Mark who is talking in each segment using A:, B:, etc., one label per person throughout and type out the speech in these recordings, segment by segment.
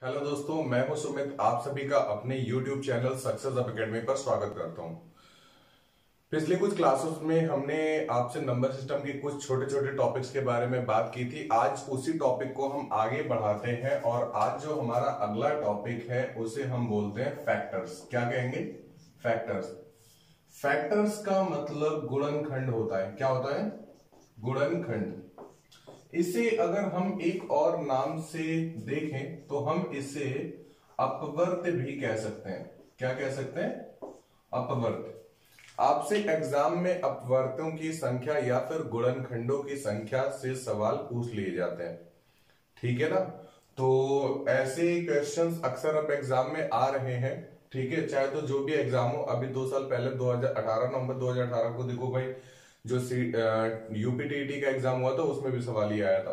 A: Hello दोस्तों, मैं हूं सुमित। आप सभी का अपने YouTube चैनल सक्सेस अब अकेडमी पर स्वागत करता हूं। पिछले कुछ क्लासेस में हमने आपसे नंबर सिस्टम के कुछ छोटे छोटे टॉपिक्स के बारे में बात की थी। आज उसी टॉपिक को हम आगे बढ़ाते हैं और आज जो हमारा अगला टॉपिक है उसे हम बोलते हैं फैक्टर्स। क्या कहेंगे? फैक्टर्स। फैक्टर्स का मतलब गुणनखंड होता है। क्या होता है? गुणनखंड। इसे अगर हम एक और नाम से देखें तो हम इसे अपवर्त भी कह सकते हैं। क्या कह सकते हैं? अपवर्त। आपसे एग्जाम में अपवर्तों की संख्या या फिर गुणनखंडों की संख्या से सवाल पूछ लिए जाते हैं। ठीक है ना? तो ऐसे क्वेश्चंस अक्सर अब एग्जाम में आ रहे हैं। ठीक है, चाहे तो जो भी एग्जाम हो। अभी 2 साल पहले 2018 नवंबर 2018 को देखो भाई, जो यूपीटीईटी का एग्जाम हुआ था उसमें भी सवाल ही आया था।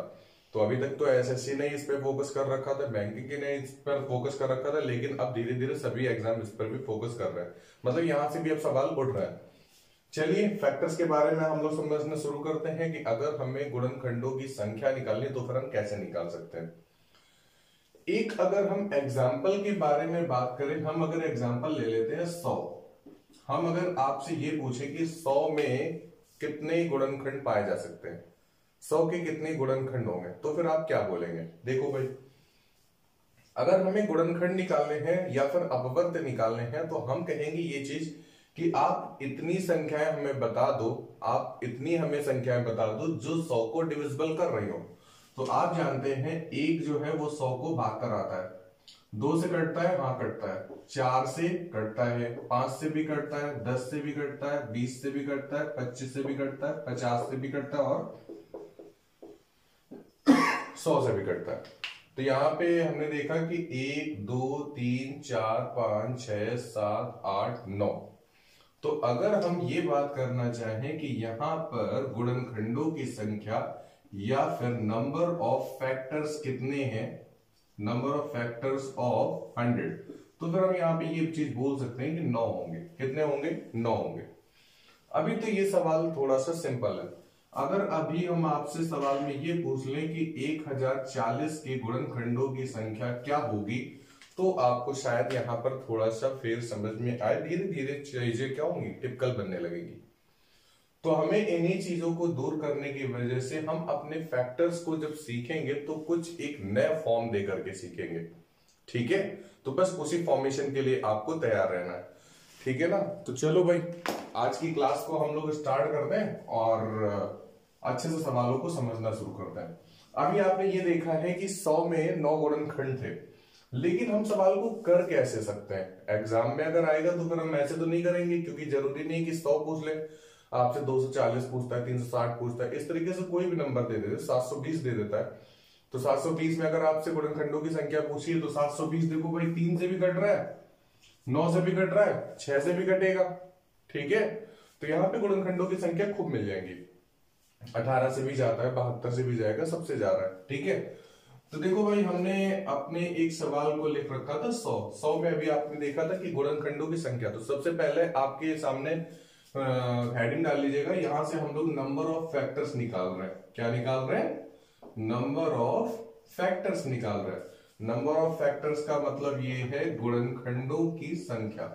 A: तो अभी तक तो एसएससी ने इस पे फोकस कर रखा था, बैंकिंग ने इस पर फोकस कर रखा था, लेकिन अब धीरे धीरे सभी एग्जाम इस पर भी फोकस कर रहे हैं। मतलब यहां से भी अब सवाल उठ रहा है। चलिए फैक्टर्स के बारे में हम लोग समझना शुरू करते हैं कि अगर हमें गुणनखंडों की संख्या निकालनी है तो फिर हम कैसे निकाल सकते हैं। एक अगर हम एग्जाम्पल के बारे में बात करें, हम अगर एग्जाम्पल ले लेते हैं 100। हम अगर आपसे ये पूछे कि 100 में कितने गुणनखंड पाए जा सकते हैं, 100 के कितने गुणनखंड होंगे, तो फिर आप क्या बोलेंगे? देखो भाई, अगर हमें गुणनखंड निकालने हैं या फिर अपवर्त निकालने हैं तो हम कहेंगे ये चीज कि आप इतनी संख्याएं हमें बता दो, आप इतनी हमें संख्याएं बता दो जो 100 को डिविजिबल कर रही हो। तो आप जानते हैं एक जो है वो 100 को भाग कर आता है। 2 से कटता है, हाँ कटता है। 4 से कटता है, 5 से भी कटता है, 10 से भी कटता है, 20 से भी कटता है, 25 से भी कटता है, 50 से भी कटता है और 100 से भी कटता है। तो यहाँ पे हमने देखा कि 1 2 3 4 5 6 7 8 9। तो अगर हम ये बात करना चाहें कि यहां पर गुणनखंडों की संख्या या फिर नंबर ऑफ फैक्टर्स कितने हैं, नंबर ऑफ फैक्टर्स ऑफ 100, तो फिर हम यहां पे ये चीज बोल सकते हैं कि 9 होंगे। कितने होंगे? 9 होंगे। अभी तो ये सवाल थोड़ा सा सिंपल है। अगर अभी हम आपसे सवाल में ये पूछ लें कि 1040 के गुणनखंडों की संख्या क्या होगी, तो आपको शायद यहां पर थोड़ा सा फेर समझ में आए। धीरे धीरे चीजें क्या होंगी? टिपिकल बनने लगेगी। तो हमें इन्हीं चीजों को दूर करने की वजह से हम अपने फैक्टर्स को जब सीखेंगे तो कुछ एक नया फॉर्म दे करके सीखेंगे। ठीक है? तो बस उसी फॉर्मेशन के लिए आपको तैयार रहना है। ठीक है ना? तो चलो भाई, आज की क्लास को हम लोग स्टार्ट करते हैं और अच्छे से सवालों को समझना शुरू करते हैं। अभी आपने ये देखा है कि 100 में 9 गुणनखंड थे, लेकिन हम सवाल को कर कैसे सकते हैं? एग्जाम में अगर आएगा तो फिर हम ऐसे तो नहीं करेंगे, क्योंकि जरूरी नहीं कि 100 पूछ ले। आपसे 240 पूछता है, 360 पूछता है, इस तरीके से कोई भी नंबर दे देते, 720 दे देता है। तो 720 में अगर आपसे गुणनखंडों की संख्या पूछी है तो 720 देखो भाई, 3 से भी कट रहा है, 9 से भी कट रहा है, 6 से भी कटेगा। ठीक है? तो यहां पे गुणनखंडों की संख्या खूब मिल जाएंगी। 18 से भी जाता है, 72 से भी जाएगा, सबसे जा रहा है। ठीक है? तो देखो भाई, हमने अपने एक सवाल को लिख रखा था 100। 100 में अभी आपने देखा था कि गुणनखंडों की संख्या। तो सबसे पहले आपके सामने हेडिंग डाल लीजिएगा। यहां से हम लोग नंबर ऑफ फैक्टर्स निकाल रहे हैं। क्या निकाल रहे हैं? नंबर ऑफ फैक्टर्स निकाल रहे हैं। नंबर ऑफ फैक्टर्स का मतलब ये है गुणनखंडों की संख्या।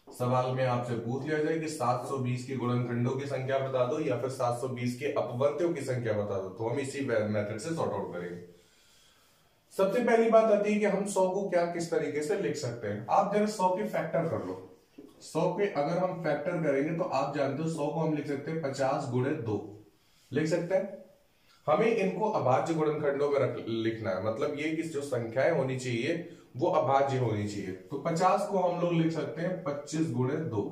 A: सवाल में आपसे पूछ लिया जाए कि 720 के गुणनखंडों की संख्या बता दो या फिर 720 के अपवर्त्यों की संख्या बता दो, तो हम इसी मेथड से सॉर्ट आउट करेंगे। सबसे पहली बात आती है कि हम 100 को क्या किस तरीके से लिख सकते हैं। आप जरा 100 के फैक्टर कर लो। 100 के अगर हम फैक्टर करेंगे तो आप जानते हो 100 को हम लिख सकते हैं 50 गुणे 2 लिख सकते हैं। हमें इनको अभाज्य गुणनखंडों में लिखना है, मतलब ये कि जो संख्याएं होनी चाहिए वो अभाज्य होनी चाहिए। तो 50 को हम लोग लिख सकते हैं 25 गुणे 2।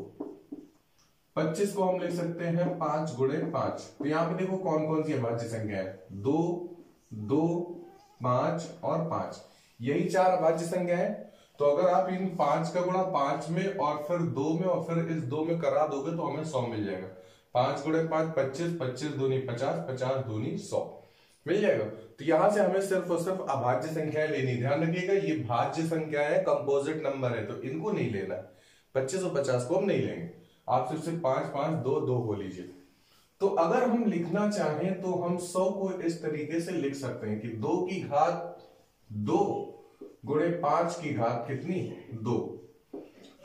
A: 25 को हम लिख सकते हैं 5 गुणे 5। तो यहां पे देखो कौन कौन सी अभाज्य संख्या है, 2 2 5 और 5, यही 4 अभाज्य संख्या है। तो अगर आप इन 5 का गुणा 5 में और फिर 2 में और फिर इस 2 में करा दोगे तो हमें 100 मिल जाएगा। 5 गुणे 5 25, 25 दूनी 50, 50 दूनी 100 मिल जाएगा। तो यहां से हमें सिर्फ और सिर्फ अभाज्य संख्याएं लेनी। ध्यान रखिएगा, ये भाज्य संख्या है, कंपोजिट नंबर है, तो इनको नहीं लेना। 25 और 50 को हम नहीं लेंगे। आप सिर्फ 5 5 2 2 हो लीजिए। तो अगर हम लिखना चाहें तो हम 100 को इस तरीके से लिख सकते हैं कि 2 की घात 2 गुणे 5 की घात कितनी 2।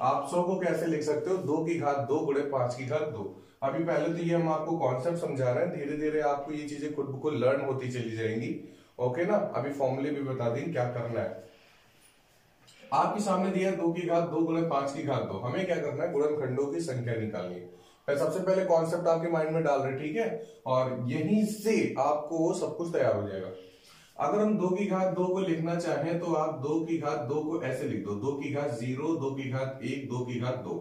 A: आप 100 को कैसे लिख सकते हो 2 की घात 2 गुणे 5 की घात 2। अभी पहले तो ये हम आपको कॉन्सेप्ट समझा रहे हैं, धीरे धीरे आपको ये चीजें खुद ब खुद लर्न होती चली जाएंगी। ओके ना, अभी फॉर्मूले भी बता दें क्या करना है। आपके सामने दिया 2 की घात 2 गुणे 5 की घात 2, हमें क्या करना है गुणनखंडों की संख्या निकालनी है। सबसे पहले कॉन्सेप्ट आपके माइंड में डाल रहे, ठीक है, और यहीं से आपको सब कुछ तैयार हो जाएगा। अगर हम 2 की घात 2 को लिखना चाहें तो आप 2 की घात 2 को ऐसे लिख दो, 2 की घात 0, 2 की घात 1, 2 की घात 2।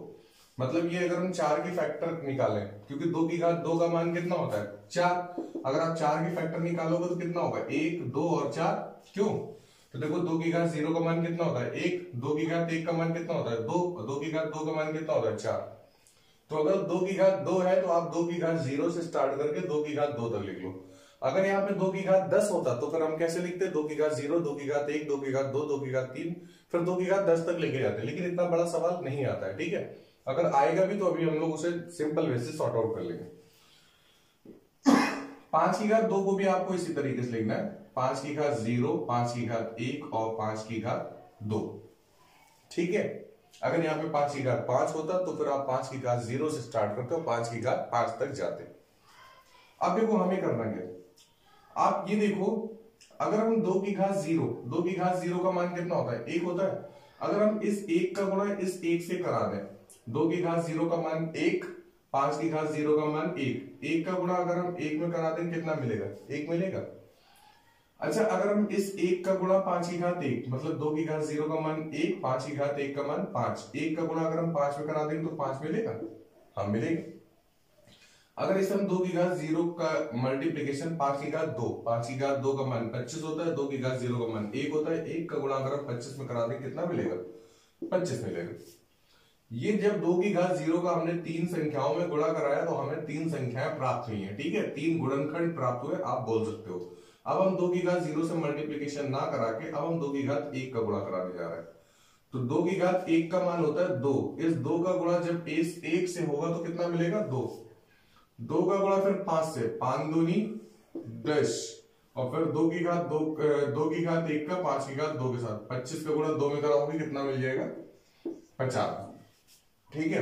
A: मतलब ये अगर हम 4 की फैक्टर निकालें, क्योंकि 2 की घात 2 का मान कितना होता है 4, अगर आप 4 की फैक्टर निकालोगे तो कितना होगा 1, 2 और 4। क्यों? तो देखो 2 की घात 0 का मान कितना होता है 1, 2 की घात 1 का मान कितना होता है 2, 2 की घात 2 का मान कितना होता है 4। तो अगर 2 की घात 2 है तो आप 2 की घात 0 से स्टार्ट करके 2 की घात 2 तक लिख लो। अगर यहाँ पे 2 की घात 10 होता तो फिर हम कैसे लिखते 2 की घात 0, 2 की घात 1, 2 की घात 2, 2 की घात 3, फिर 2 की घात 10 तक लेके जाते, लेकिन इतना बड़ा सवाल नहीं आता है, ठीक है। अगर आएगा भी तो अभी हम लोग उसे सिंपल वे से सॉर्ट आउट कर लेंगे। 5 की घात 2 को भी आपको इसी तरीके से लिखना है, 5 की घात 0, 5 की घात 1 और 5 की घात 2, ठीक है। अगर यहाँ पे 5 की घात 5 होता तो फिर आप 5 की घात 0 से स्टार्ट करते हो 5 की घात 5 तक जाते। अब देखो हमें करना क्या, आप ये देखो, अगर हम 2 की घात 0, 2 की घात 0 का मान कितना होता है 1 होता है। अगर हम इस 1 का गुणा इस 1 से करा दें, 2 की घात 0 का मान 1, 5 की घात 0 का मान 1, 1 का गुणा अगर हम 1 में करा दें कितना मिलेगा 1 मिलेगा। अच्छा, अगर हम इस 1 का गुणा 5 की घात 1, मतलब 2 की घात 0 का मान 1, 5 की घात 1 का मान 5, 1 का गुणा अगर हम 5 में करा देंगे तो 5 मिलेगा, हाँ मिलेगा। अगर इस हम 2 की घात 0 का मल्टीप्लीकेशन 5 की घात 2, 5 की घात 2 का मान 25 होता है, 2 की घात 0 का मान 1 होता है, 1 का गुणा अगर हम 25 में करा दें कितना मिलेगा 25 मिलेगा। ये जब 2 की घात 0 का हमने 3 संख्याओं में गुणा कराया तो हमें 3 संख्याएं प्राप्त हुई हैं, ठीक है, 3 गुणनखंड प्राप्त हुए आप बोल सकते हो। अब हम 2 की घात 0 से मल्टीप्लीकेशन ना करा के अब हम 2 की घात 1 का गुणा कराने जा रहे हैं। तो 2 की घात 1 का मान होता है 2, इस 2 का गुणा जब इस 1 से होगा तो कितना मिलेगा 2, 2 का गुणा फिर 5 से, 5 दूनी 10, और फिर 2 की घात 2 की घात 1 का 5 की घात 2 के साथ 25 का गुणा 2 में कराओगे कितना मिल जाएगा 50, ठीक है।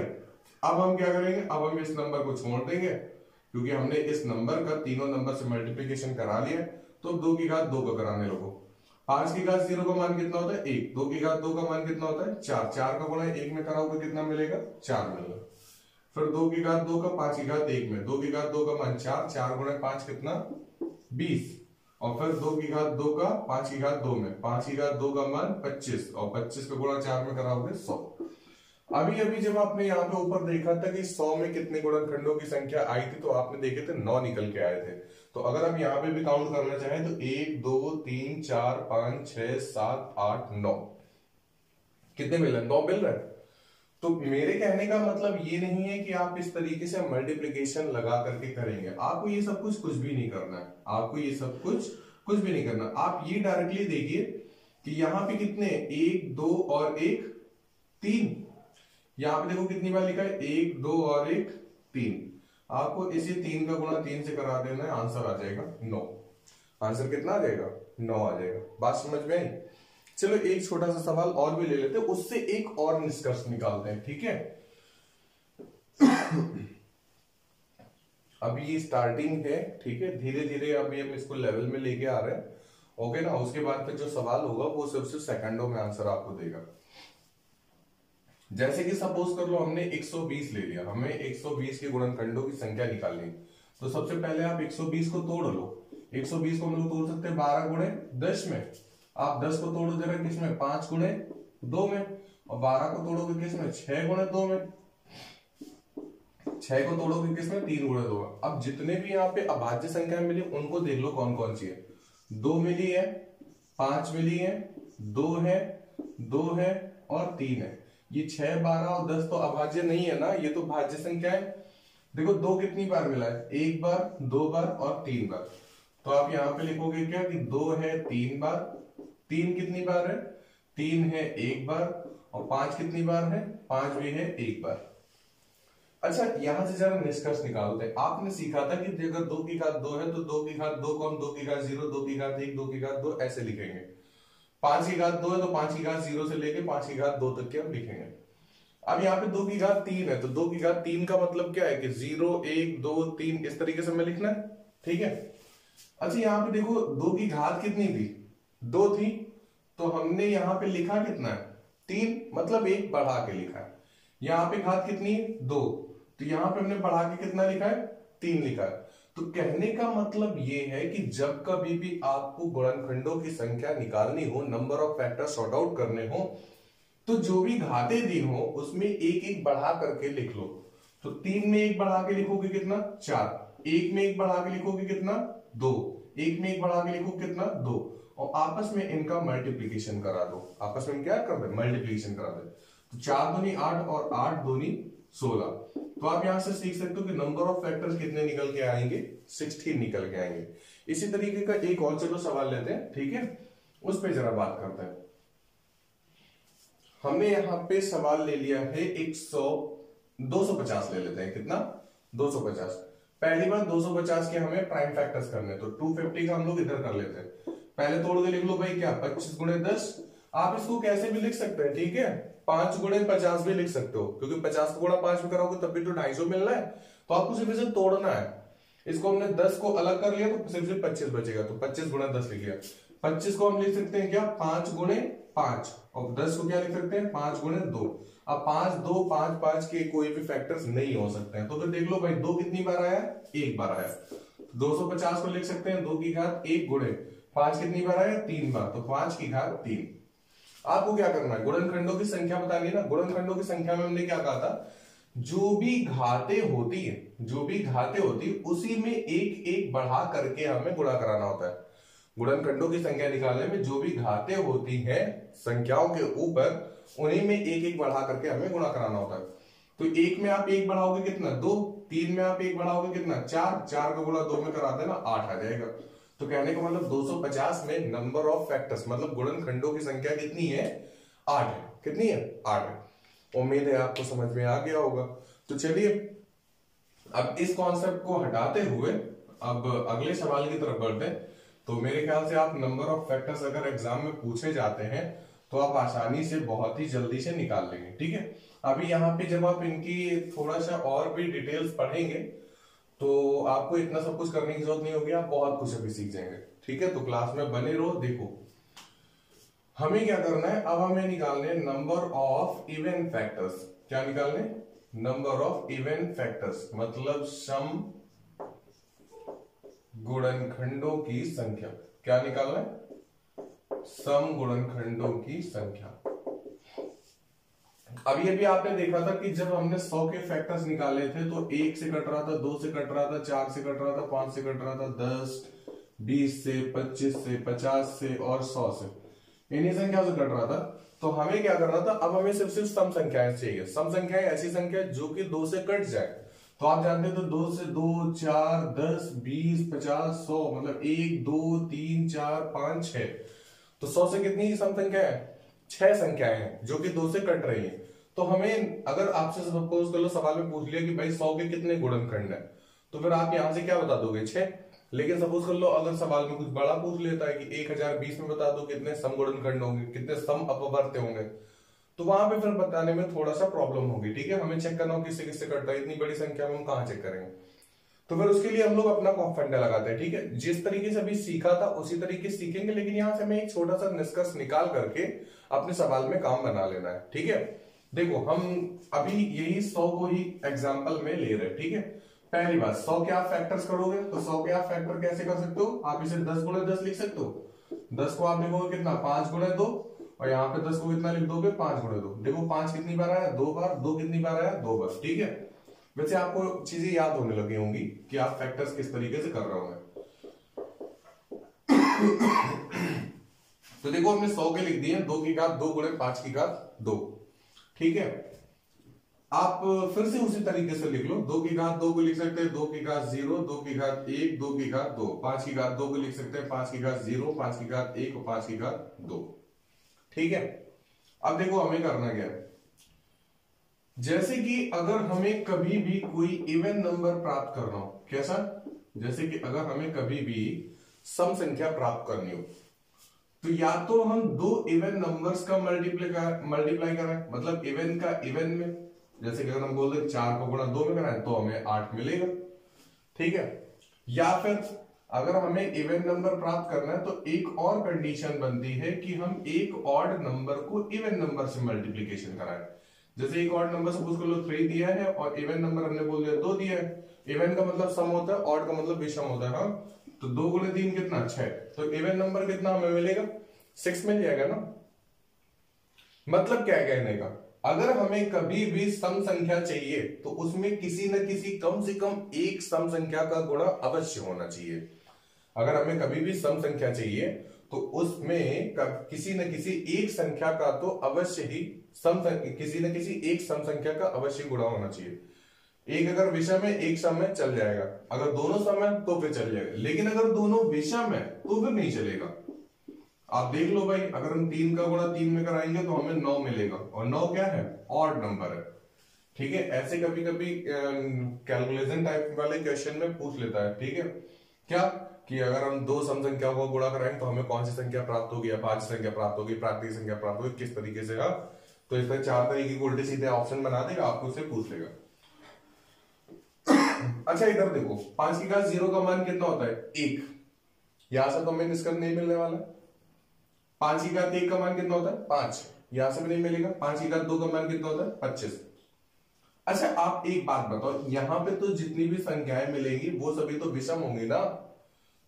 A: अब हम क्या करेंगे, अब हम इस नंबर को छोड़ देंगे क्योंकि हमने इस नंबर का तीनों नंबर से मल्टीप्लीकेशन करा लिया। तो 2 की घात 2 का कराने लगो, 5 की घात 0 का मान कितना होता है 1, 2 की घात 2 का मान कितना होता है 4, 4 का गुणा 1 में कराओगे कितना मिलेगा 4 मिलेगा। फिर 2 की घात 2 का 5 की घात 1 में, 2 की घात 2 का मान 4, 4 गुणा 5 कितना 20, और फिर 2 की घात 2 का 5 की घात 2 में, 5 की घात 2 का मान 25, और 25 का गुणा 4 में कराओगे 100। अभी अभी जब आपने यहाँ पे ऊपर देखा था कि 100 में कितने गुणनखंडों की संख्या आई थी तो आपने देखे थे 9 निकल के आए थे। तो अगर आप यहाँ पे भी काउंट करना चाहें तो 1 2 3 4 5 6 7 8 9 कितने मिल रहे 9 मिल रहे हैं। तो मेरे कहने का मतलब ये नहीं है कि आप इस तरीके से मल्टीप्लिकेशन लगा करके करेंगे, आपको ये सब कुछ भी नहीं करना है, आपको ये सब कुछ भी नहीं करना। आप ये डायरेक्टली देखिए कि यहाँ पे कितने 1 2 और 1 3, यहाँ पे देखो कितनी बार लिखा है 1 2 और 1 3, आपको इसी 3 का गुणा 3 से करा देना है, आंसर आ जाएगा 9। आंसर कितना आ जाएगा 9 आ जाएगा। बात समझ में आई? चलो एक छोटा सा सवाल और भी ले लेते हैं, उससे एक और निष्कर्ष निकालते हैं, ठीक है। अभी ये स्टार्टिंग है, ठीक है, धीरे धीरे अभी हम इसको लेवल में लेके आ रहे हैं, ओके ना। उसके बाद फिर जो सवाल होगा वो सिर्फ सेकंडों में आंसर आपको देगा। जैसे कि सपोज कर लो हमने 120 ले लिया, हमें 120 के गुणनखंडों की संख्या निकालनी, तो सबसे पहले आप 120 को तोड़ लो। 120 को हम लोग तोड़ सकते हैं 12 गुणे 10 में, आप 10 को तोड़ो जरा किसमें 5 गुणे 2 में, और 12 को तोड़ोगे किसमें 6 गुणे 2 में, 6 को तोड़ोगे किसमें 3 गुणे 2 में। अब जितने भी यहाँ पे अभाज्य संख्या मिली उनको देख लो कौन कौन सी है। 2 मिली है, 5 मिली है, 2 है, 2 है और 3 है। ये 6 12 और 10 तो अभाज्य नहीं है ना, ये तो भाज्य संख्या है। देखो 2 कितनी बार मिला है, 1 बार 2 बार और 3 बार। तो आप यहाँ पे लिखोगे क्या कि 2 है 3 बार, 3 कितनी बार है 3 है 1 बार, और 5 कितनी बार है 5 भी है 1 बार। अच्छा, यहां से जरा निष्कर्ष निकालते हैं। आपने सीखा था कि अगर 2 की घात 2 है तो 2 की घात 2 को हम 2 की घात 0, 2 की घात 1, 2 की घात 2 ऐसे लिखेंगे। 5 की घात 2 है तो 5 की घात 0 से लेके 5 की घात 2 तक के हम लिखेंगे। अब यहाँ पे 2 की घात 3 है तो 2 की घात 3 का मतलब क्या है कि 0 1 2 3 इस तरीके से हमें लिखना है, ठीक है। अच्छा यहाँ पे देखो 2 की घात कितनी थी, 2 थी, तो हमने यहाँ पे लिखा कितना है 3, मतलब 1 बढ़ा के लिखा है। यहाँ पे घात कितनी है 2, तो यहाँ पे हमने बढ़ा के कितना लिखा है 3 लिखा है। तो कहने का मतलब ये है कि जब कभी भी आपको गुणनखंडों की संख्या निकालनी हो, number of factor sort out करने हो, तो जो भी घातें दी हो उसमें एक एक बढ़ा करके लिख लो। तो 3 में 1 बढ़ा के लिखोगे कितना 4, 1 में 1 बढ़ा के लिखोगे कितना 2, 1 में 1 बढ़ा के लिखोगे कितना 2, और आपस में इनका मल्टीप्लीकेशन करा दो। आपस में क्या कर दे मल्टीप्लीकेशन करा दे। तो 4 दूनी 8 और 8 दूनी 16। तो आप यहां से सीख सकते हो कि नंबर ऑफ फैक्टर्स कितने निकल के आएंगे 16 निकल के आएंगे। इसी तरीके का एक और चलो सवाल लेते हैं, ठीक है, उस पर जरा बात करते हैं। हमने यहां पे सवाल ले लिया है 250 ले लेते हैं, कितना 250। पहली बार 250 के हमें प्राइम फैक्टर्स करने, तो 250 का हम लोग इधर कर लेते हैं। पहले तोड़ के लिख लो भाई क्या 25 गुणे 10। आप इसको कैसे भी लिख सकते हैं, ठीक है, 5 गुणे 50 भी लिख सकते हो, क्योंकि 50 को गुणा 5 में कराओगे तब भी तो 250 मिलना है। तो आपको सिर्फ इसे तोड़ना है। इसको हमने 10 को अलग कर लिया तो सिर्फ 25 बचेगा, तो 25 गुणा 10 लिख लिया। 25 को हम लिख सकते हैं क्या 5 गुणे 5, और 10 को क्या लिख सकते हैं 5 गुणे 2। अब 5 2 5 5 के कोई भी फैक्टर्स नहीं हो सकते हैं, तो फिर देख लो भाई 2 कितनी बार आया, 1 बार आया। 250 को लिख सकते हैं 2 की घात 1 गुणे 5 कितनी बार आया 3 बार, तो 5 की घात 3। आपको क्या करना है गुणनखंडों की संख्या बतानी है ना। गुणनखंडों की संख्या में हमने क्या कहा था, जो भी घातें होती है, जो भी घातें होती है उसी में एक एक बढ़ा करके हमें गुणा कराना होता है। गुणनखंडों की संख्या निकालने में जो भी घातें होती हैं संख्याओं के ऊपर, उन्हीं में एक एक बढ़ा करके हमें गुणा कराना होता है। तो 1 में आप 1 बढ़ाओगे कितना 2, 3 में आप 1 बढ़ाओगे कितना 4, 4 का गुणा 2 में करा देना 8 आ जाएगा। तो कहने का मतलब 250 में नंबर ऑफ फैक्टर्स मतलब गुणनखंडों की संख्या कितनी है 8 है। कितनी है 8 है। उम्मीद है आपको समझ में आ गया होगा। तो चलिए अब इस कॉन्सेप्ट को हटाते हुए अब अगले सवाल की तरफ बढ़ते हैं। तो मेरे ख्याल से आप नंबर ऑफ फैक्टर्स अगर एग्जाम में पूछे जाते हैं तो आप आसानी से बहुत ही जल्दी से निकाल लेंगे, ठीक है। अभी यहाँ पे जब आप इनकी थोड़ा सा और भी डिटेल्स पढ़ेंगे तो आपको इतना सब कुछ करने की जरूरत नहीं होगी, आप बहुत कुछ अभी सीख जाएंगे, ठीक है। तो क्लास में बने रहो। देखो हमें क्या करना है, अब हमें निकालने नंबर ऑफ इवन फैक्टर्स। क्या निकालने, नंबर ऑफ इवन फैक्टर्स मतलब सम गुणनखंडों की संख्या। क्या निकालना है, सम गुणनखंडों की संख्या। अभी आपने देखा था कि जब हमने 100 के फैक्टर्स निकाले थे तो 1 से कट रहा था, 2 से कट रहा था, 4 से कट रहा था, 5 से कट रहा था, 10 20 से 25 से 50 से और 100 से, इन्हीं संख्या से कट रहा था। तो हमें क्या करना था, अब हमें सिर्फ सम संख्याएं चाहिए। सम संख्याएं ऐसी संख्या जो कि 2 से कट जाए। तो आप जानते हैं तो 2 से 2 4 10 20 50 100 मतलब 1 2 3 4 5 6। तो 100 से कितनी सम संख्या है 6 संख्याएं हैं जो कि 2 से कट रही हैं। तो हमें अगर आपसे सपोज कर लो सवाल में पूछ लिया कि भाई 100 के कितने गुणनखंड है, तो फिर आप यहां से क्या बता दोगे 6। लेकिन सपोज कर लो अगर सवाल में कुछ बड़ा पूछ लेता है कि 1020 में बता दो कितने सम गुणनखंड होंगे, कितने सम अपवर्त्य होंगे, तो वहां पे फिर बताने में थोड़ा सा प्रॉब्लम होगी, ठीक है। हमें चेक करना हो किससे किससे कटता है, इतनी बड़ी संख्या में हम कहां चेक करेंगे। तो फिर उसके लिए हम लोग अपना फंडा लगाते हैं, ठीक है। जिस तरीके से अभी सीखा था उसी तरीके से सीखेंगे, लेकिन यहां से हमें एक छोटा सा निष्कर्ष निकाल करके अपने सवाल में काम बना लेना है, ठीक है। देखो हम अभी यही 100 को ही एग्जाम्पल में ले रहे हैं, ठीक है। पहली बात 100 के आप फैक्टर्स करोगे तो 100 के आप फैक्टर कैसे कर सकते हो, आप इसे 10 गुणे 10 लिख सकते हो। 10 को आप लिखोगे कितना 5 गुणे 2, और यहाँ पे 10 को कितना लिख दोगे 5 गुणे 2। देखो 5 कितनी बार आया 2 बार, 2 कितनी बार आया 2 बार, ठीक है। वैसे आपको चीजें याद होने लगी होंगी कि आप फैक्टर्स किस तरीके से कर रहे होंगे। तो देखो हमने 100 के लिख दिए 2 की घात 2 गुणे 5 की घात 2, ठीक है। आप फिर से उसी तरीके से लिख लो, 2 की घात 2 को लिख सकते हैं 2 की घात 0, 2 की घात 1, 2 की घात 2, 5 की घात 2 को लिख सकते हैं 5 की घात 0, 5 की घात 1 और 5 की घात 2, ठीक है। अब देखो हमें करना क्या है, जैसे कि अगर हमें कभी भी कोई इवन नंबर प्राप्त करना हो, कैसा, जैसे कि अगर हमें कभी भी सम संख्या प्राप्त करनी हो तो या तो हम दो इवन नंबर्स का मल्टीप्लाई करें, मतलब इवन का इवन में, जैसे कि अगर हम बोल दें 4 को गुणा 2 में कराएं तो हमें 8 मिलेगा, ठीक है। या फिर अगर हमें इवन नंबर प्राप्त करना है तो एक और कंडीशन बनती है कि हम एक ऑड नंबर को इवन नंबर से मल्टीप्लीकेशन कराएं। जैसे एक ऑड नंबर सपोज कर लो 3 दिया है और इवन नंबर हमने बोल दिया 2 दिया है। इवन का मतलब सम होता है, ऑड का मतलब विषम होता है। हाँ, तो 2 गुणे 3 कितना 6, तो इवन नंबर कितना हमें मिलेगा 6 मिल जाएगा ना। मतलब क्या है कहने का, अगर हमें कभी भी सम संख्या चाहिए तो उसमें किसी न किसी कम से कम एक सम संख्या का गुणा अवश्य होना चाहिए। अगर हमें कभी भी सम संख्या चाहिए तो उसमें किसी न किसी एक संख्या का तो अवश्य ही किसी न किसी एक सम संख्या का अवश्य गुणा होना चाहिए। एक अगर विषम है एक सम है चल जाएगा, अगर दोनों सम है तो फिर चल जाएगा, लेकिन अगर दोनों विषम है तो फिर नहीं चलेगा। आप देख लो भाई, अगर हम 3 का गुणा 3 में कराएंगे तो हमें 9 मिलेगा, और 9 क्या है ऑड नंबर है, ठीक है। ऐसे कभी कभी कैलकुलेशन टाइप वाले क्वेश्चन में पूछ लेता है, ठीक है, क्या कि अगर हम दो सम संख्याओं को गुणा कराएंगे तो हमें कौन सी संख्या प्राप्त होगी, अभाज्य संख्या प्राप्त होगी, प्राकृतिक संख्या प्राप्त होगी, किस तरीके से। तो इस तरह 4 तरीके के उल्टे सीधे ऑप्शन बना देगा, आपको उससे पूछ लेगा। अच्छा इधर देखो, 5 की घात 0 का मान कितना होता है 1, यहां से तो हमें निष्कर्ष नहीं मिलने वाला। 5 की घात 1 का मान कितना होता है 5, यहां से भी नहीं मिलेगा। 5 की घात 2 का मान कितना होता है 25। अच्छा आप एक बात बताओ, यहां पे तो जितनी भी संख्याएं मिलेंगी वो सभी तो विषम होंगी ना,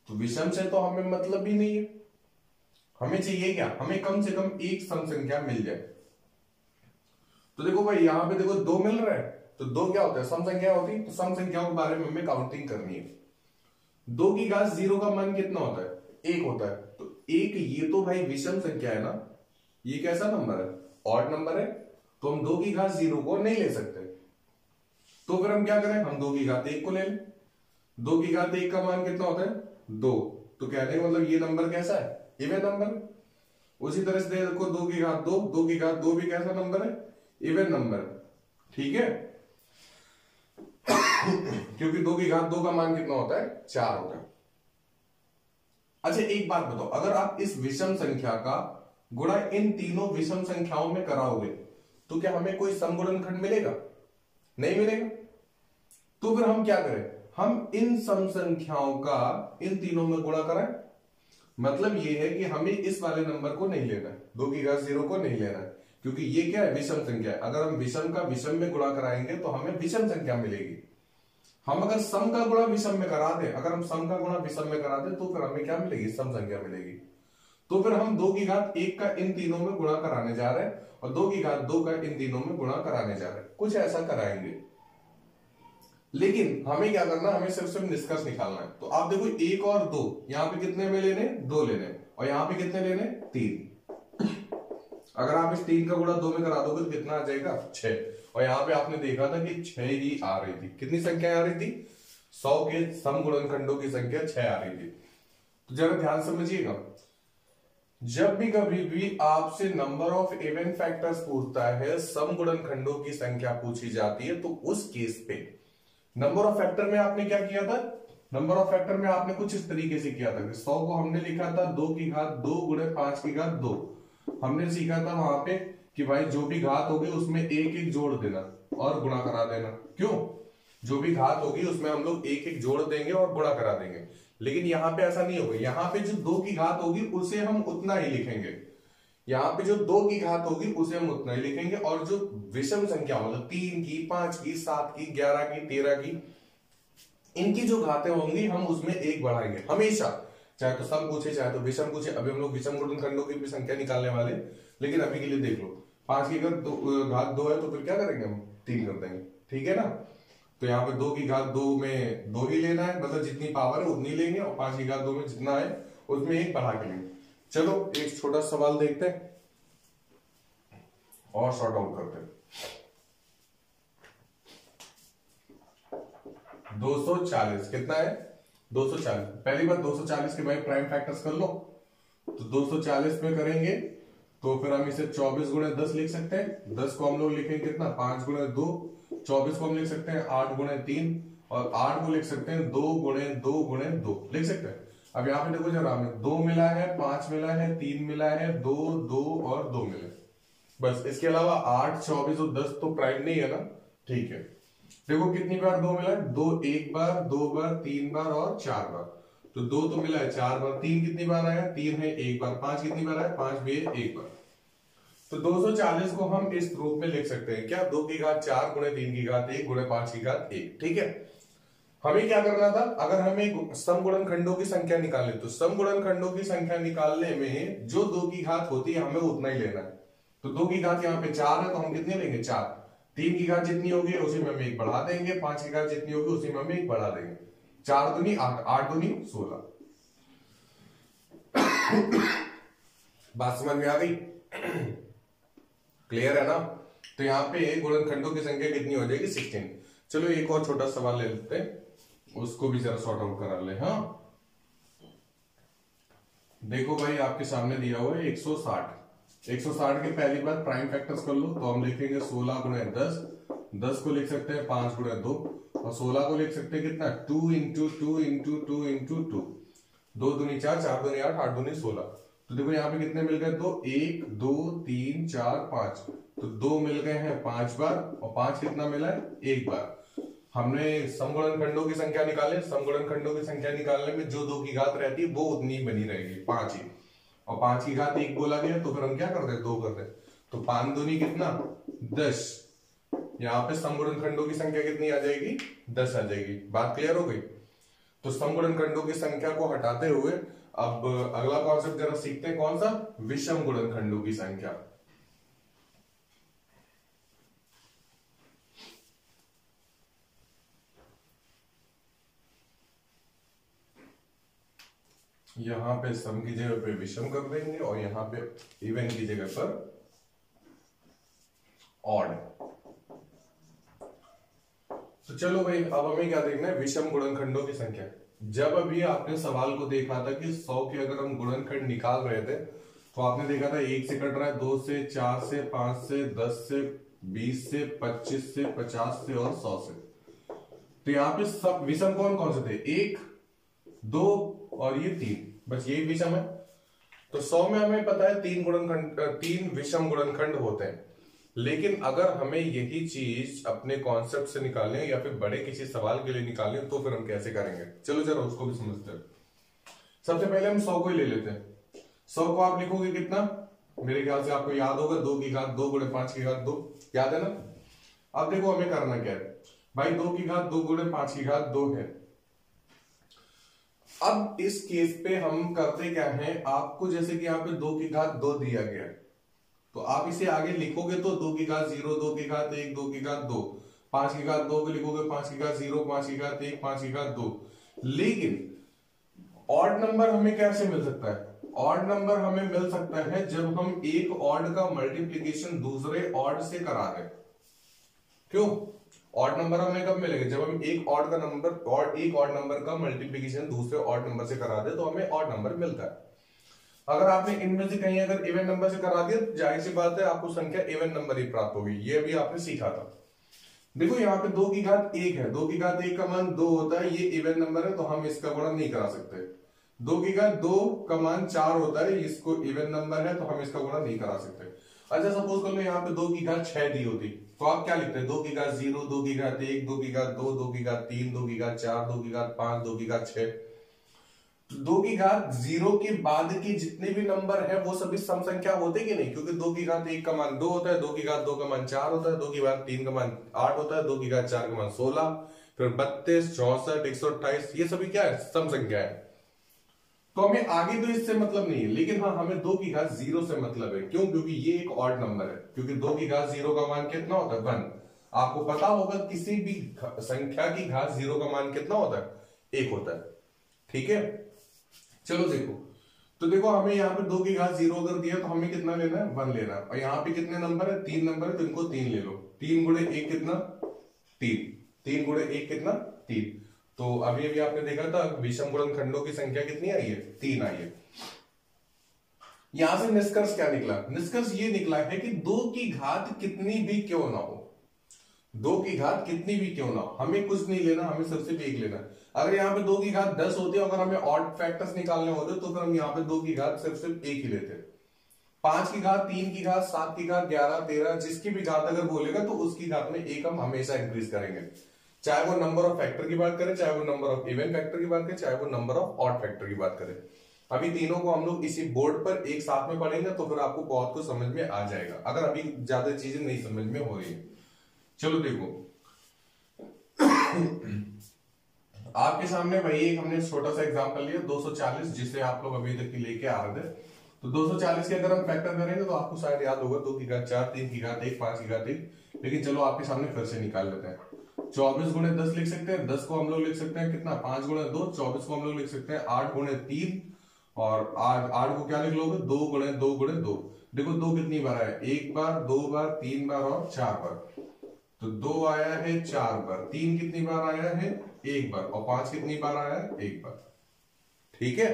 A: तो विषम से तो हमें मतलब ही नहीं है। हमें चाहिए क्या, हमें कम से कम एक सम संख्या मिल जाए। तो देखो भाई यहां पे देखो 2 मिल रहा है, तो 2 क्या होता है सम संख्या होती है, तो सम संख्याओं के बारे में हमें काउंटिंग करनी है। 2 की घात 0 का मान कितना होता है 1 होता है, तो 1 ये तो भाई विषम संख्या है ना, ये कैसा नंबर है ऑड नंबर है, तो हम 2 की घात 0 को नहीं ले सकते। तो फिर हम क्या करें, हम 2 की घात 1 को ले लें। 2 की घात 1 का मान कितना होता है 2, तो कहने का मतलब ये नंबर कैसा है इवन नंबर। उसी तरह से देखो 2 की घात 2, 2 की घात 2 भी कैसा नंबर है इवन नंबर, ठीक है। क्योंकि 2 की घात 2 का मान कितना होता है 4 होता है। अच्छा एक बात बताओ, अगर आप इस विषम संख्या का गुणा इन तीनों विषम संख्याओं में कराओगे तो क्या हमें कोई समगुणनखंड मिलेगा, नहीं मिलेगा। तो फिर हम क्या करें, हम इन सम संख्याओं का इन तीनों में गुणा कराएं। मतलब ये है कि हमें इस वाले नंबर को नहीं लेना है, 2 की घात 0 को नहीं लेना है, क्योंकि ये क्या है विषम संख्या है। अगर हम विषम का विषम में गुणा कराएंगे तो हमें विषम संख्या मिलेगी। हम अगर सम का गुणा विषम में करा दें, अगर हम सम का गुणा विषम में करा दें तो फिर हमें क्या मिलेगी सम संख्या मिलेगी। तो फिर हम 2 की घात 1 का इन तीनों में गुणा कराने जा रहे हैं और 2 की घात 2 का इन तीनों में गुणा कराने जा रहे हैं, कुछ ऐसा कराएंगे। लेकिन हमें क्या करना, हमें सिर्फ निष्कर्ष निकालना है। तो आप देखो 1 और 2 यहां पे कितने में लेने 2 लेने, और यहां पे कितने लेने 3। अगर आप इस 3 का गुणा 2 में करा दोगे तो कितना आ जाएगा 6, और यहां पे आपने देखा था कि 6 ही आ रही थी। कितनी संख्या आ रही थी 100 के सम गुणनखंडों की संख्या 6 आ रही थी। तो जरा ध्यान समझिएगा, जब भी कभी भी आपसे नंबर ऑफ इवन फैक्टर्स पूछता है, सम गुणनखंडों की संख्या पूछी जाती है, तो उस केस पे नंबर ऑफ फैक्टर में आपने क्या किया था, नंबर ऑफ फैक्टर में आपने कुछ इस तरीके से किया था कि 100 को हमने लिखा था 2 की घात 2 गुणे 5 की घात 2। हमने सीखा था वहां पे कि भाई जो भी घात होगी उसमें एक एक जोड़ देना और गुणा करा देना। क्यों, जो भी घात होगी उसमें हम लोग एक एक जोड़ देंगे और गुणा करा देंगे। लेकिन यहाँ पे ऐसा नहीं होगा, यहाँ पे जो 2 की घात होगी उसे हम उतना ही लिखेंगे, यहाँ पे जो 2 की घात होगी उसे हम उतना ही लिखेंगे, और जो विषम संख्या मतलब 3 की 5 की 7 की 11 की 13 की इनकी जो घातें होंगी हम उसमें एक बढ़ाएंगे हमेशा, चाहे तो सम पूछे चाहे तो विषम पूछे। अभी हम लोग विषम गुणनखंडों की भी संख्या निकालने वाले, लेकिन अभी के लिए देख लो 5 की घात 2 है तो फिर क्या करेंगे हम 3 कर देंगे, ठीक है ना। तो यहाँ पे 2 की घात 2 में 2 ही लेना है, मतलब जितनी पावर है उतनी लेंगे, और 5 की घात 2 में जितना है उसमें एक बढ़ा के लेंगे। चलो एक छोटा सवाल देखते हैं और सॉर्ट आउट करते हैं। 240 कितना है 240। पहली बात 240 के भाई प्राइम फैक्टर्स कर लो, तो 240 में करेंगे तो फिर हम इसे 24 गुणे 10 लिख सकते हैं। 10 को हम लोग लिखेंगे कितना 5 गुणे 2, 24 को हम लिख सकते हैं 8 गुणे 3, और 8 को लिख सकते हैं 2 गुणे 2 गुणे 2 लिख सकते हैं। अब यहाँ पे देखो जरा, हमें 2 मिला है, 5 मिला है, 3 मिला है, 2 2 और 2 मिले, बस। इसके अलावा 8 24 और 10 तो प्राइम नहीं है ना, ठीक है। देखो कितनी बार 2 मिला है, 2 एक बार, 2 बार, 3 बार और 4 बार। तो 2 तो मिला है 4 बार, 3 कितनी बार आया, 3 है एक बार, 5 कितनी बार आया, 5 भी है एक बार। तो 240 को हम इस रूप में लिख सकते हैं क्या, 2 की घात 4 गुणे 3 की घात 1 गुणे 5 की घात 1, ठीक है। हमें क्या करना था, अगर हमें समगुणनखंडों की संख्या निकालनी, तो समगुणनखंडों की संख्या निकालने में जो 2 की घात होती है हमें उतना ही लेना है। तो 2 की घात यहाँ पे 4 है, तो हम कितने लेंगे, 4। 3 की घात जितनी होगी उसी में हम 1 बढ़ा देंगे, 5 की घात जितनी होगी उसी में हम 1 बढ़ा देंगे। 4 दूनी 8, 8 दूनी 16। बात समझ में आ गई, क्लियर है ना। तो यहाँ पे गुणनखंडों की संख्या कितनी हो जाएगी, 16। चलो एक और छोटा सवाल ले लेते हैं, उसको भी जरा सॉर्ट आउट करा ले। हाँ देखो भाई, आपके सामने दिया हुआ है 160। 160 के पहली बार प्राइम फैक्टर्स कर लो, तो हम लिखेंगे 16 गुणे 10, 10 को लिख सकते हैं 5 गुणे 2, और 16 को लिख सकते हैं कितना, 2 इंटू 2 इंटू 2 इंटू 2, 2 दूनी 4, 4 दूनी 8, 8 दूनी 16। तो देखो यहाँ पे कितने मिल गए, तो 1 2 3 4 5, तो 2 मिल गए हैं 5 बार, और 5 कितना मिला है, 1 बार। हमने समगुणनखंडों की संख्या निकाले, समगुणनखंडों की संख्या निकालने में जो 2 की घात रहती है वो उतनी बनी रहेगी, 5 ही, और 5 की घात 1 बोला गया, तो फिर हम क्या करते हैं, 2 करते हैं। तो 5 दूनी कितना, 10। यहाँ पे समगुणनखंडों की संख्या कितनी आ जाएगी, 10 आ जाएगी। बात क्लियर हो गई। तो समगुणनखंडों की संख्या को हटाते हुए अब अगला कॉन्सेप्ट जरा सीखते हैं, कौन सा, विषम गुणनखंडों की संख्या। यहां पे सम की जगह पे विषम कर देंगे, और यहां पे इवन की जगह पर ऑड। तो चलो भाई, अब हमें क्या देखना है, विषम गुणनखंडों की संख्या। जब अभी आपने सवाल को देखा था कि 100 के अगर हम गुणनखंड निकाल रहे थे, तो आपने देखा था 1 से कट रहा है, 2 से, 4 से, 5 से, 10 से, 20 से, 25 से, 50 से और 100 से। तो यहाँ पे सब विषम कौन कौन से थे, 1 2 और ये 3, बस यही विषम है। तो 100 में हमें पता है 3 विषम गुणनखंड होते हैं। लेकिन अगर हमें यही चीज अपने कॉन्सेप्ट से निकालनी है या फिर बड़े किसी सवाल के लिए निकालनी है, तो फिर हम कैसे करेंगे, चलो जरा उसको भी समझते हैं। सबसे पहले हम 100 को ही ले लेते हैं। 100 को आप लिखोगे कितना, मेरे ख्याल से आपको याद होगा, 2 की घात 2 गुणे 5 की घात 2, याद है ना। अब देखो हमें करना क्या है भाई, 2 की घात 2 गुणे 5 की घात 2 है। अब इस केस पे हम करते क्या है, आपको जैसे कि यहाँ पे 2 की घात 2 दिया गया है, तो आप इसे आगे लिखोगे तो 2 की घात 0, 2 की घात 1, 2 की घात 2, 5 की घात 2 को लिखोगे 5 की घात 0, 5 की घात 1, 5 की घात 2। लेकिन ऑड नंबर हमें कैसे मिल सकता है, ऑड नंबर हमें मिल सकता है जब हम एक ऑड का मल्टीप्लीकेशन दूसरे ऑड से करा दें। क्यों, ऑड नंबर हमें कब मिलेगा, जब हम एक ऑड का नंबर और एक ऑड नंबर का मल्टीप्लीकेशन दूसरे ऑड नंबर से करा दे, तो हमें ऑड नंबर मिलता है। अगर आपने इनमें से कहीं अगर इवन नंबर से करा दिया, तो जाहिर सी बात है आपको संख्या इवन नंबर ही प्राप्त होगी। ये भी आपने सीखा था। देखो यहाँ पे 2 की घात 1 है, 2 की घात 1 का मान 2 होता है, ये इवन नंबर है तो हम इसका गुणा नहीं करा सकते। 2 की घात 2 का मान 4 होता है, इसको इवन नंबर है तो हम इसका गुणा नहीं करा सकते। अच्छा सपोज कर लो यहाँ पे 2 की घात 6 दी होती, तो आप क्या लिखते हैं, 2 की घात 0, 2 की घात 1, 2 की घात 2, 2 की घात 3, 2 की घात 4, 2 की घात 5, 2 की घात 6। 2 की घात 0 के बाद के जितने भी नंबर है वो सभी सम संख्या होते कि नहीं, क्योंकि 2 की घात 1 का मान 2 होता है, 2 की घात 2 का मान 4 होता है, 2 की घात 3 का मान 8 होता है, 2 की घात 4 का मान 16, फिर 32, 64, 128, ये सभी क्या है, सम संख्या है। तो हमें आगे तो इससे मतलब नहीं है, लेकिन हाँ हमें 2 की घात 0 से मतलब है। क्यों, क्योंकि ये एक ऑड नंबर है, क्योंकि 2 की घात 0 का मान कितना होता है, 1। आपको पता होगा किसी भी संख्या की घात 0 का मान कितना होता है, 1 होता है, ठीक है। चलो देखो, तो देखो हमें यहाँ पे 2 की घात 0 अगर दिया तो हमें कितना लेना है, 1 लेना है। और यहाँ पे कितने नंबर है, 3 नंबर है, तो इनको 3 ले लो। 3 गुणे 1 कितना, 3, 3 गुणे 1 कितना, 3। तो अभी अभी आपने देखा था विषम गुणनखंडों की संख्या कितनी आई है, 3 आई है। यहां से निष्कर्ष क्या निकला, निष्कर्ष ये निकला है कि 2 की घात कितनी भी क्यों ना हो, 2 की घात कितनी भी क्यों ना हो, हमें कुछ नहीं लेना, हमें सिर्फ 1 लेना। अगर यहाँ पे 2 की घात 10 होती है, अगर हमें ऑड फैक्टर्स निकालने होते तो फिर हम यहाँ पे 2 की घात सिर्फ एक ही लेते। 5 की घात, 3 की घात, 7 की घात, 11, 13, जिसकी भी घात अगर बोलेगा तो उसकी घात में एक हम हमेशा इंक्रीज करेंगे, चाहे वो नंबर ऑफ फैक्टर की बात करें, चाहे वो नंबर ऑफ इवन फैक्टर की बात करें, चाहे वो नंबर ऑफ ऑड फैक्टर की बात करें। अभी तीनों को हम लोग इसी बोर्ड पर एक साथ में पढ़ेंगे तो फिर आपको बहुत कुछ समझ में आ जाएगा, अगर अभी ज्यादा चीजें नहीं समझ में हो रही है। चलो देखो आपके सामने वही एक हमने छोटा सा एग्जांपल लिया 240, जिसे आप लोग अभी तक की लेके आ रहे थे। तो 240 के अगर हम फैक्टर करेंगे तो आपको शायद याद होगा 2 की घात 4, 3 की घात 1, 5 की घात 1, लेकिन चलो आपके सामने फिर से निकाल लेते हैं। 24 गुणे 10 लिख सकते हैं, 10 को हम लोग लिख सकते हैं कितना 5 गुणे 2, 24 को हम लोग लिख सकते हैं 8 गुणे 3, और 8 को क्या लिख लोगे 2 गुणे 2 गुणे 2। देखो 2 कितनी बार आया, 1 बार, 2 बार, 3 बार और 4 बार। तो 2 आया है 4 बार, 3 कितनी बार आया है 1 बार, और 5 कितनी बार आया है 1 बार। ठीक है,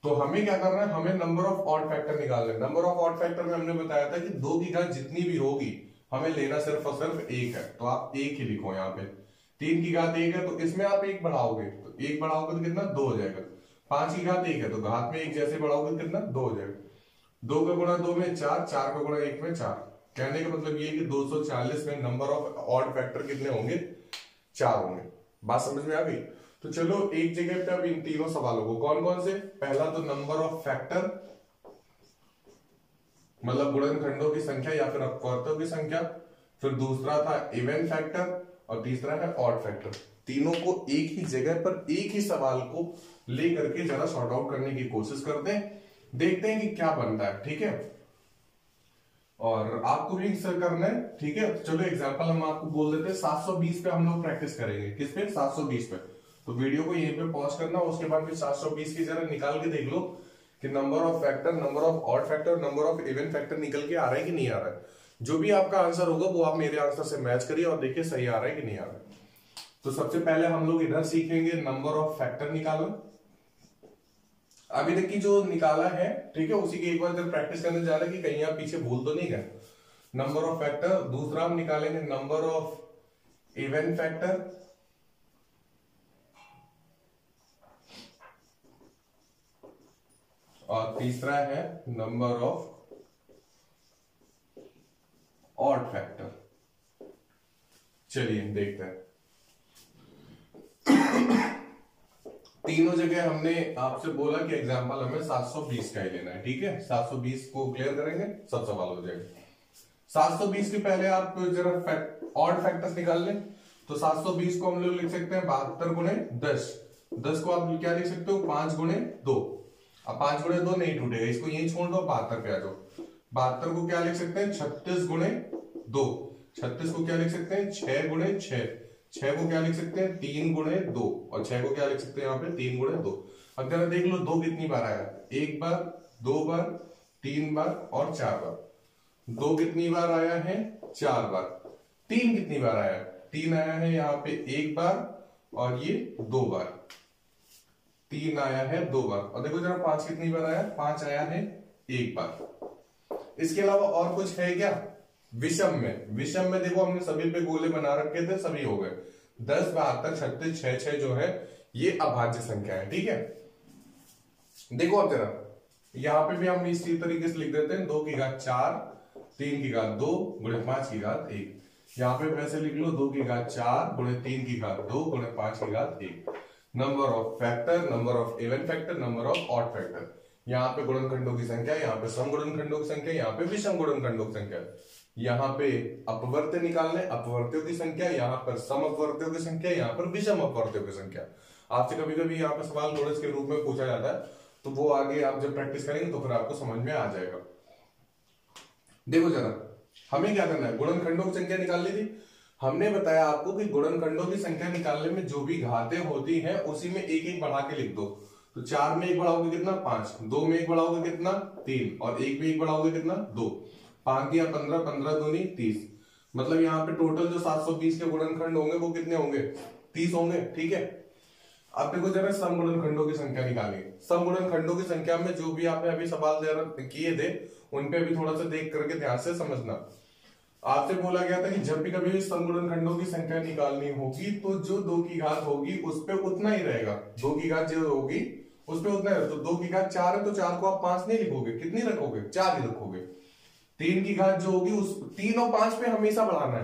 A: तो हमें क्या करना है, हमें नंबर ऑफ ऑड फैक्टर निकालना है। नंबर ऑफ ऑड फैक्टर में हमने बताया था कि 2 की घात जितनी भी होगी हमें लेना सिर्फ और सिर्फ 1 है, तो आप 1 ही लिखो यहाँ पे। 3 की घात 1 है तो इसमें आप 1 बढ़ाओगे, तो 1 बढ़ाओगे तो कितना 2 हो जाएगा। 5 की घात 1 है तो घात में 1 जैसे बढ़ाओगे कितना 2 हो जाएगा। 2 का गुणा 2 में 4, 4 का गुणा 1 में 4। कहने का मतलब ये कि 240 में नंबर ऑफ ऑड फैक्टर कितने होंगे 4 होंगे। बात समझ में आ गई। तो चलो एक जगह पे अब इन तीनों सवालों को कौन कौन से, पहला तो नंबर ऑफ फैक्टर मतलब गुणनखंडों की संख्या या फिर अपवर्तों की संख्या, फिर दूसरा था इवन फैक्टर, और तीसरा है ऑड फैक्टर। तीनों को एक ही जगह पर एक ही सवाल को लेकर के जरा सॉर्ट आउट करने की कोशिश करते हैं, देखते हैं कि क्या बनता है। ठीक है, और आपको भी सर करना है। ठीक है, चलो एग्जांपल हम आपको बोल देते हैं 720 पे हम लोग प्रैक्टिस करेंगे। किस पे 720 पे। तो वीडियो को यहीं पे पॉज करना, उसके बाद फिर 720 की जरा निकाल के देख लो कि number of factor, number of odd factor, number of even factor निकल के आ रहा है कि नहीं आ रहा है। जो भी आपका आंसर होगा वो आप मेरे आंसर से मैच करिए और देखिए सही आ रहा है कि नहीं आ रहा है। तो सबसे पहले हम लोग इधर सीखेंगे नंबर ऑफ फैक्टर निकालना। अभी तक की जो निकाला है ठीक है, उसी की एक बार जब प्रैक्टिस करने जा रहे हैं कि कहीं आप पीछे भूल तो नहीं गए। नंबर ऑफ फैक्टर, दूसरा हम निकालेंगे नंबर ऑफ इवन फैक्टर, और तीसरा है नंबर ऑफ ऑड फैक्टर। चलिए देखते हैं। तीनों जगह हमने आपसे बोला कि एग्जाम्पल हमें 720 का ही लेना है। ठीक है, 720 को क्लियर करेंगे सब सवाल हो जाएगा। 720 के पहले आप जरा ऑड फैक्टर्स निकाल लें। तो 720 को हम लोग लिख सकते हैं 72 गुणे 10। 10 को आप क्या लिख सकते हो 5 गुणे 2। अब 5 गुणे 2 नहीं टूटेगा, इसको यही छोड़ दो, 72 पे आ जाओ। 72 को क्या लिख सकते हैं 36 गुणे 2। 36 को क्या लिख सकते हैं 6 गुणे 6। 6 को क्या लिख सकते हैं 3 गुणे 2, और 6 को क्या लिख सकते हैं यहाँ पे 3 गुणे 2। अब जरा देख लो 2 कितनी बार आया, 1 बार, 2 बार, 3 बार और 4 बार। 2 कितनी बार आया है 4 बार। 3 कितनी बार आया, 3 आया है यहाँ पे 1 बार, और ये 2 बार। 3 आया है 2 बार, और देखो जरा 5 कितनी बार आया, 5 आया है 1 बार। इसके अलावा और कुछ है क्या विषम में। विषम में देखो हमने सभी पे गोले बना रखे थे, सभी हो गए। 10, 72, 36, 6, 6 जो है ये अभाज्य संख्या है। ठीक है, देखो अब जरा यहां पे भी हम इसी तरीके से लिख देते हैं 2 की घात 4, 3 की घात 2 गुणे 5 की घात 1। यहाँ पे वैसे लिख लो 2 की घात 4 गुणे 3 की घात 2 गुणे 5 की घात 1। Number of factor, number of even factor, number of odd factor. यहाँ पे गुणनखंडों की संख्या, यहाँ पे सम गुणनखंडों की संख्या, यहाँ पे विषम गुणनखंडों की संख्या। यहाँ पे अपवर्त्य निकालने, अपवर्त्यों की संख्या, यहाँ पर सम अपवर्त्यों की संख्या, यहाँ पर विषम अपवर्त्यों की संख्या। आपसे कभी कभी यहाँ पे सवाल नोट्स के रूप में पूछा जाता है, तो वो आगे आप जब प्रैक्टिस करेंगे तो फिर आपको समझ में आ जाएगा। देखो जरा हमें क्या करना है, गुणनखंडों की संख्या निकाल ली थी। हमने बताया आपको कि गुणनखंडों की संख्या निकालने में जो भी घातें होती हैं उसी में एक एक बढ़ा के लिख दो। तो 4 में 1 बढ़ाओगे कितना 5, 2 में 1 बढ़ाओगे कितना 3, और 1 में 1 बढ़ाओगे कितना 2। 5 दिया 15, 15 दूनी 30। मतलब यहाँ पे टोटल जो 720 के गुणनखंड होंगे वो कितने होंगे 30 होंगे। ठीक है, अब देखो जरा सम गुणनखंडों की संख्या निकालिए। सम गुणनखंडों की संख्या में जो भी आपने अभी सवाल किए थे उन पे भी थोड़ा सा देख करके ध्यान से समझना। आपसे बोला गया था कि जब भी कभी सम गुणनखंडों की संख्या निकालनी होगी तो जो 2 की घात होगी उस पे उतना ही रहेगा, 2 की घात जो होगी उस पे उतना है। तो 2 की घात 4 है तो 4 को आप 5 नहीं लिखोगे, कितनी रखोगे, 4 ही रखोगे। 3 की घात जो होगी उस 3 और 5 पे हमेशा बढ़ाना है।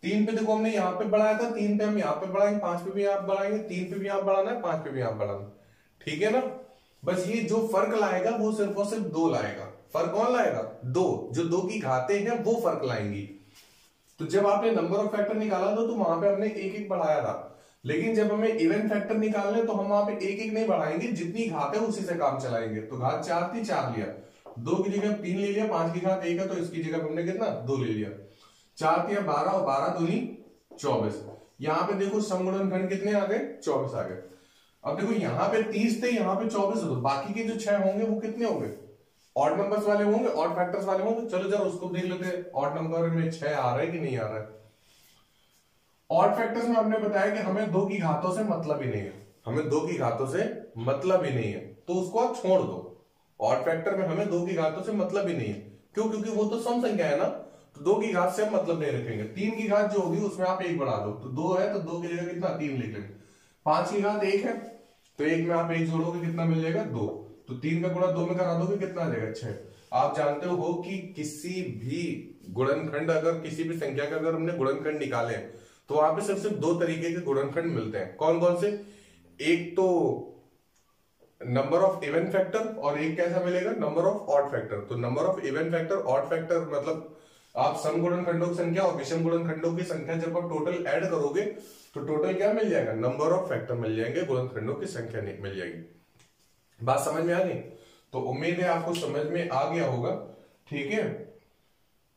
A: 3 पे देखो हमने यहाँ पे बढ़ाया था, 3 पे हम यहाँ पे बढ़ाएंगे, 5 पे भी आप बढ़ाएंगे, 3 पे भी आप बढ़ाना है, 5 पे भी आप बढ़ाना, ठीक है ना। बस ये जो फर्क लाएगा वो सिर्फ और सिर्फ 2 लाएगा। फर्क कौन लाएगा, 2, जो 2 की घातें हैं वो फर्क लाएंगी। तो जब आपने नंबर ऑफ फैक्टर निकाला था तो वहां पे हमने एक एक बढ़ाया था, लेकिन जब हमें इवन फैक्टर निकालने तो हम वहां पे एक एक नहीं बढ़ाएंगे, जितनी घात है उसी से काम चलाएंगे। तो घात 4 थी, 4 लिया, 2 की जगह 3 ले लिया, 5 की घात 1 है तो इसकी जगह हमने कितना 2 ले लिया, 4 थी 12 और 12 दूनी 24। यहां पे देखो समगुणनखंड कितने आ गए, 24 आ गए। अब देखो यहाँ पे 30 थे, यहाँ पे 24 है, तो बाकी के जो 6 होंगे वो कितने होंगे, ऑड नंबर्स वाले होंगे, ऑड फैक्टर्स वाले होंगे। चलो जरा उसको देख लेते हैं, ऑड नंबर में 6 आ रहा है कि नहीं आ रहा है। ऑड फैक्टर्स में हमने बताया कि हमें 2 की घातों से मतलब ही नहीं है, हमें 2 की घातों से मतलब ही नहीं है, तो उसको आप छोड़ दो। ऑड फैक्टर में हमें 2 की घातों से मतलब ही नहीं है, क्यों, क्योंकि वो तो सम संख्या है ना, तो 2 की घात से हम मतलब नहीं रखेंगे। 3 की घात जो होगी उसमें आप 1 बढ़ा दो, तो 2 है तो 2 की जगह कितना 3 लिख लेंगे। 5 की घात 1 है तो 1 में आप 1 जोड़ोगे कितना मिल जाएगा 2, तो 3 का गुणा 2 में करा दोगे कितना आ जाएगा 6। आप जानते हो कि किसी भी गुणनखंड, अगर किसी भी संख्या का अगर हमने गुणनखंड निकाले तो वहां पे सिर्फ 2 तरीके के गुणनखंड मिलते हैं। कौन कौन से, एक तो नंबर ऑफ इवन फैक्टर और एक कैसा मिलेगा नंबर ऑफ ऑड फैक्टर। तो number of even factor, odd factor मतलब आप सम गुणनखंडों की संख्या और विषम गुणनखंडों की संख्या जब आप टोटल ऐड करोगे तो टोटल क्या मिल जाएगा, नंबर ऑफ फैक्टर मिल जाएंगे, गुणनखंडों की संख्या नहीं मिल जाएगी। बात समझ में आ गई, तो उम्मीद है आपको समझ में आ गया होगा, ठीक है।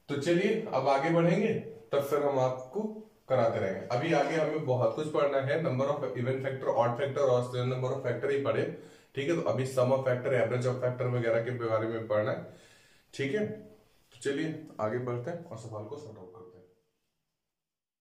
A: तो चलिए अब आगे बढ़ेंगे, तब फिर हम आपको कराते रहेंगे। अभी आगे हमें बहुत कुछ पढ़ना है, number of even factor, odd factor और नंबर ऑफ फैक्टर ही पढ़े, ठीक है। तो अभी sum of factor, average of factor वगैरह के बारे में पढ़ना है, ठीक है। तो चलिए आगे बढ़ते हैं और सवाल को सॉल्व करते हैं।